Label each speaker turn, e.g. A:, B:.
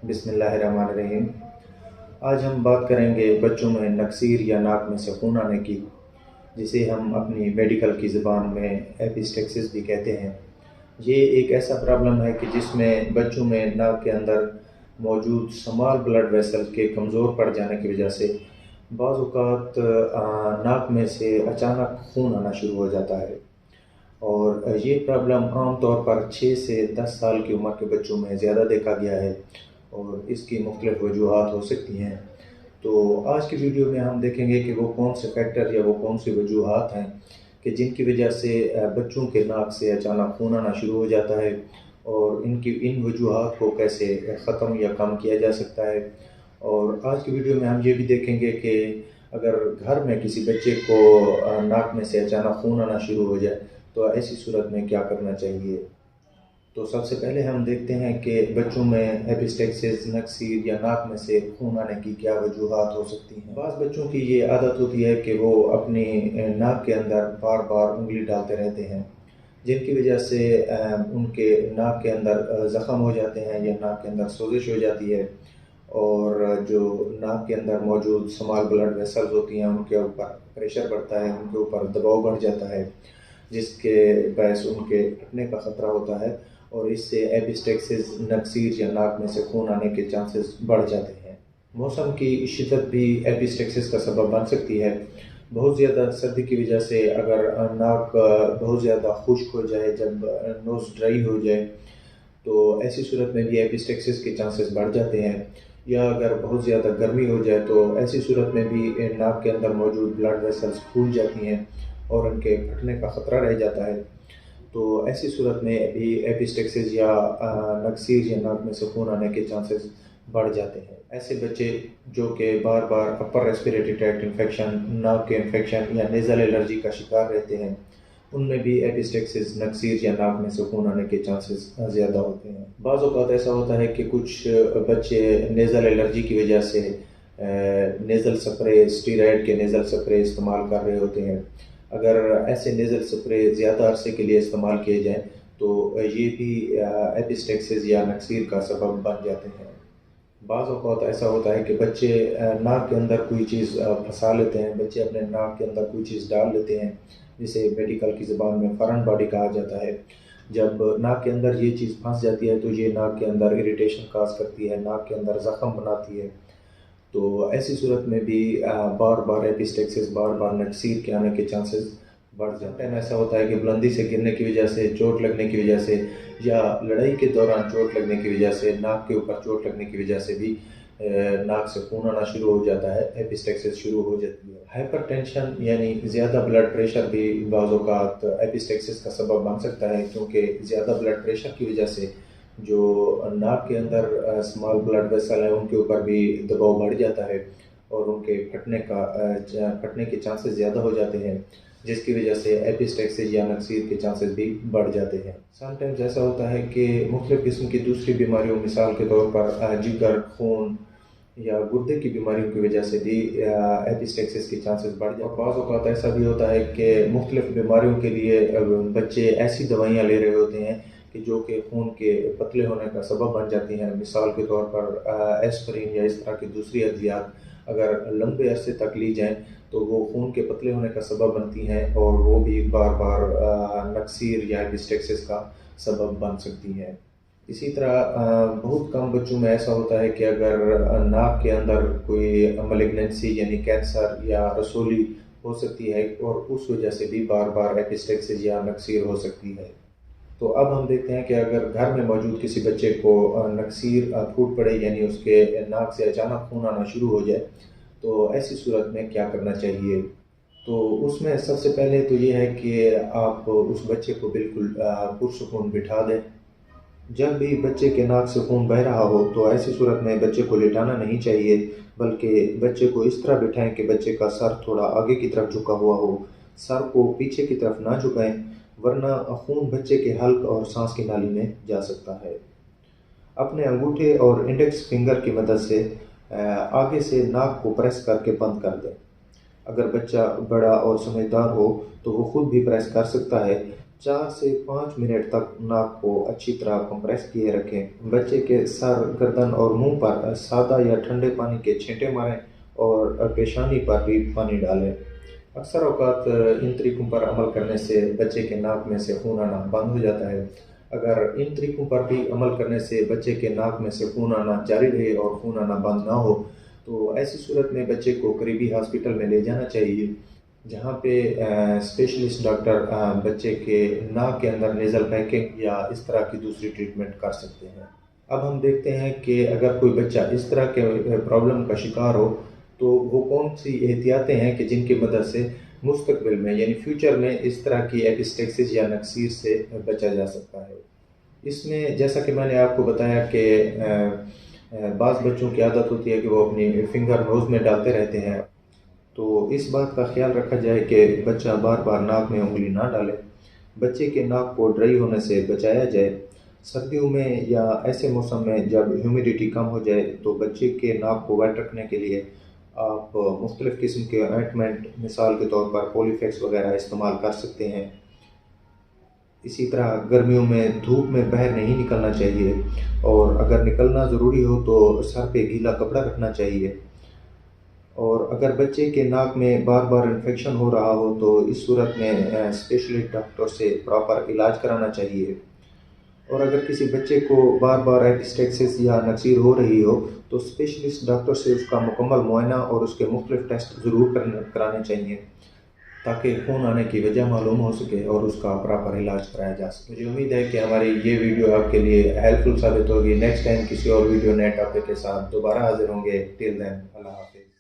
A: بسم اللہ الرحمن الرحیم۔ آج ہم بات کریں گے بچوں میں نکسیر یا ناک میں سے خون آنے کی، جسے ہم اپنی میڈیکل کی زبان میں ایپسٹیکسس بھی کہتے ہیں۔ یہ ایک ایسا پرابلم ہے کہ جس میں بچوں میں ناک کے اندر موجود سمال بلڈ ویسل کے کمزور پڑ جانے کی وجہ سے بعض اوقات ناک میں سے اچانک خون آنا شروع ہو جاتا ہے، اور یہ پرابلم عام طور پر 6 سے 10 سال کی عمر کے بچوں میں زیادہ دیکھا گیا ہے، اور اس کی مختلف وجوہات ہو سکتی ہیں۔ تو آج کی ویڈیو میں ہم دیکھیں گے کہ وہ کون سے فیکٹر یا وہ کون سی وجوہات ہیں کہ جن کی وجہ سے بچوں کے ناک سے اچانک خون آنا شروع ہو جاتا ہے، اور ان وجوہات کو کیسے ختم یا کم کیا جا سکتا ہے۔ اور آج کی ویڈیو میں ہم یہ بھی دیکھیں گے کہ اگر گھر میں کسی بچے کو ناک میں سے اچانک خون آنا شروع ہو جائے تو ایسی صورت میں کیا کرنا چاہیے۔ تو سب سے پہلے ہم دیکھتے ہیں کہ بچوں میں ایپسٹیکسس، نکسیر یا ناک میں سے خون آنے کی کیا وجوہات ہو سکتی ہیں۔ بعض بچوں کی یہ عادت ہوتی ہے کہ وہ اپنی ناک کے اندر بار بار انگلی ڈالتے رہتے ہیں، جن کی وجہ سے ان کے ناک کے اندر زخم ہو جاتے ہیں یا ناک کے اندر سوزش ہو جاتی ہے، اور جو ناک کے اندر موجود سمال بلڈ ویسلز ہوتی ہیں ان کے اوپر پریشر بڑھتا ہے، ان کے اوپر دباؤ بڑھ جاتا ہے، جس کے باعث ان کے پھٹنے کا خطرہ ہوتا ہے، اور اس سے ایپسٹیکسس، نکسیر یا ناک میں سے خون آنے کے چانسز بڑھ جاتے ہیں۔ موسم کی شدت بھی ایپسٹیکسس کا سبب بن سکتی ہے۔ بہت زیادہ سردی کی وجہ سے اگر ناک بہت زیادہ خشک ہو جائے، جب نوز ڈرائی ہو جائے، تو ایسی صورت میں بھی ایپسٹیکسس کے چانسز بڑھ جاتے ہیں۔ یا اگر بہت زیادہ گرمی ہو جائے تو ایسی صورت میں بھی ناک کے اندر موجود بلڈ ویسلز پھول جاتی ہیں اور ان کے پھٹنے کا خطرہ رہ جاتا ہے۔ تو ایسی صورت میں بھی ایپسٹیکسس یا نکسیر یا ناک میں سے خون آنے کے چانسز بڑھ جاتے ہیں۔ ایسے بچے جو کہ بار بار اپر ریسپیریٹری ٹریکٹ انفیکشن، ناک کے انفیکشن یا نیزل الرجی کا شکار رہتے ہیں، ان میں بھی ایپسٹیکسس، نکسیر یا ناک میں سے خون آنے کے چانسز زیادہ ہوتے ہیں۔ بعض اوقات ایسا ہوتا ہے کہ کچھ بچے نیزل الرجی کی وجہ سے نیزل سپرے، اسٹیرائڈ کے نیزل سپرے استعمال کر رہے ہوتے ہیں۔ اگر ایسے نیزل سپرے زیادہ عرصے کے لیے استعمال کیے جائیں تو یہ بھی ایپسٹیکسس یا نکسیر کا سبب بن جاتے ہیں۔ بعض اوقات ایسا ہوتا ہے کہ بچے ناک کے اندر کوئی چیز پھنسا لیتے ہیں، بچے اپنے ناک کے اندر کوئی چیز ڈال لیتے ہیں، جسے میڈیکل کی زبان میں فارن باڈی کہا جاتا ہے۔ جب ناک کے اندر یہ چیز پھنس جاتی ہے تو یہ ناک کے اندر اریٹیشن کاز کرتی ہے، ناک کے اندر زخم بناتی ہے۔ تو ایسی صورت میں بھی بار بار ایپسٹیکسس، بار بار نکسیر کے آنے کے چانسز بڑھ جاتے ہیں۔ ایسا ہوتا ہے کہ بلندی سے گرنے کی وجہ سے، چوٹ لگنے کی وجہ سے، یا لڑائی کے دوران چوٹ لگنے کی وجہ سے، ناک کے اوپر چوٹ لگنے کی وجہ سے بھی ناک سے خون آنا شروع ہو جاتا ہے، ایپسٹیکسس شروع ہو جاتی ہے۔ ہائپر ٹینشن یعنی زیادہ بلڈ پریشر بھی بعض اوقات ایپسٹیکسس کا سبب بن سکتا ہے، کیونکہ زیادہ بلڈ پریشر کی وجہ سے جو ناک کے اندر اسمال بلڈ ویسل ہیں ان کے اوپر بھی دباؤ بڑھ جاتا ہے، اور ان کے پھٹنے کے چانسز زیادہ ہو جاتے ہیں، جس کی وجہ سے ایپسٹیکسس یا نکسیر کے چانسز بھی بڑھ جاتے ہیں۔ سم ٹائمز ایسا ہوتا ہے کہ مختلف قسم کی دوسری بیماریوں، مثال کے طور پر جگر، خون یا گردے کی بیماریوں کی وجہ سے بھی ایپسٹیکسس کے چانسز بڑھ جاتے ہیں۔ بعض اوقات ایسا بھی ہوتا ہے کہ مختلف بیماریوں کے لیے بچے ایسی دوائیاں لے رہے ہوتے ہیں کہ جو کہ خون کے پتلے ہونے کا سبب بن جاتی ہیں۔ مثال کے طور پر ایسپرین یا اس طرح کی دوسری ادویات اگر لمبے عرصے تک لی جائیں تو وہ خون کے پتلے ہونے کا سبب بنتی ہیں، اور وہ بھی بار بار نکسیر یا ایپسٹیکسس کا سبب بن سکتی ہیں۔ اسی طرح بہت کم بچوں میں ایسا ہوتا ہے کہ اگر ناک کے اندر کوئی ملیگننسی یعنی کینسر یا رسولی ہو سکتی ہے، اور اس وجہ سے بھی بار بار ایپسٹیکسس یا نکسیر ہو سکتی ہے۔ تو اب ہم دیکھتے ہیں کہ اگر گھر میں موجود کسی بچے کو نکسیر پھوٹ پڑے، یعنی اس کے ناک سے اچانک خون آنا شروع ہو جائے، تو ایسی صورت میں کیا کرنا چاہیے۔ تو اس میں سب سے پہلے تو یہ ہے کہ آپ اس بچے کو بالکل پرسکون بٹھا دیں۔ جب بھی بچے کے ناک سے خون بہہ رہا ہو تو ایسی صورت میں بچے کو لیٹانا نہیں چاہیے، بلکہ بچے کو اس طرح بٹھائیں کہ بچے کا سر تھوڑا آگے کی طرف جھکا ہوا ہو، سر کو پیچھے کی طرف نہ جھکائیں، ورنہ خون بچے کے حلق اور سانس کی نالی میں جا سکتا ہے۔ اپنے انگوٹھے اور انڈیکس فنگر کی مدد سے آگے سے ناک کو پریس کر کے بند کر دیں۔ اگر بچہ بڑا اور سمجھدار ہو تو وہ خود بھی پریس کر سکتا ہے، 4 سے 5 منٹ تک ناک کو اچھی طرح کمپریس کیے رکھیں۔ بچے کے سر، گردن اور منہ پر سادہ یا ٹھنڈے پانی کے چھینٹے ماریں اور پیشانی پر بھی پانی ڈالیں۔ اکثر اوقات ان طریقوں پر عمل کرنے سے بچے کے ناک میں سے خون آنا بند ہو جاتا ہے۔ اگر ان طریقوں پر بھی عمل کرنے سے بچے کے ناک میں سے خون آنا جاری رہے اور خون آنا بند نہ ہو تو ایسی صورت میں بچے کو قریبی ہاسپٹل میں لے جانا چاہیے، جہاں پہ اسپیشلسٹ ڈاکٹر بچے کے ناک کے اندر نیزل پیکنگ یا اس طرح کی دوسری ٹریٹمنٹ کر سکتے ہیں۔ اب ہم دیکھتے ہیں کہ اگر کوئی بچہ اس طرح کے پرابلم کا شکار ہو تو وہ کون سی احتیاطیں ہیں کہ جن کی مدد سے مستقبل میں یعنی فیوچر میں اس طرح کی ایپسٹیکسس یا نکسیر سے بچا جا سکتا ہے۔ اس میں جیسا کہ میں نے آپ کو بتایا کہ بعض بچوں کی عادت ہوتی ہے کہ وہ اپنی فنگر نوز میں ڈالتے رہتے ہیں، تو اس بات کا خیال رکھا جائے کہ بچہ بار بار ناک میں انگلی نہ ڈالے۔ بچے کے ناک کو ڈرائی ہونے سے بچایا جائے۔ سردیوں میں یا ایسے موسم میں جب ہیومیڈیٹی کم ہو جائے تو بچے کے ناک کو ویٹ رکھنے کے لیے آپ مختلف قسم کے آئنٹمنٹ مثال کے طور پر پولی فیکس وغیرہ استعمال کر سکتے ہیں۔ اسی طرح گرمیوں میں دھوپ میں باہر نہیں نکلنا چاہیے، اور اگر نکلنا ضروری ہو تو سر پہ گیلا کپڑا رکھنا چاہیے۔ اور اگر بچے کے ناک میں بار بار انفیکشن ہو رہا ہو تو اس صورت میں اسپیشلسٹ ڈاکٹر سے پراپر علاج کرانا چاہیے۔ اور اگر کسی بچے کو بار بار ایپسٹیکسس یا نکسیر ہو رہی ہو تو اسپیشلسٹ ڈاکٹر سے اس کا مکمل معائنہ اور اس کے مختلف ٹیسٹ ضرور کرانے چاہیے تاکہ خون آنے کی وجہ معلوم ہو سکے اور اس کا پراپر علاج کرایا جا سکے۔ مجھے امید ہے کہ ہماری یہ ویڈیو آپ کے لیے ہیلپ فل ثابت ہوگی۔ نیکسٹ ٹائم کسی اور ویڈیو نئے ٹاپک کے ساتھ دوبارہ حاضر ہوں گے۔ ٹل دین، اللہ حافظ۔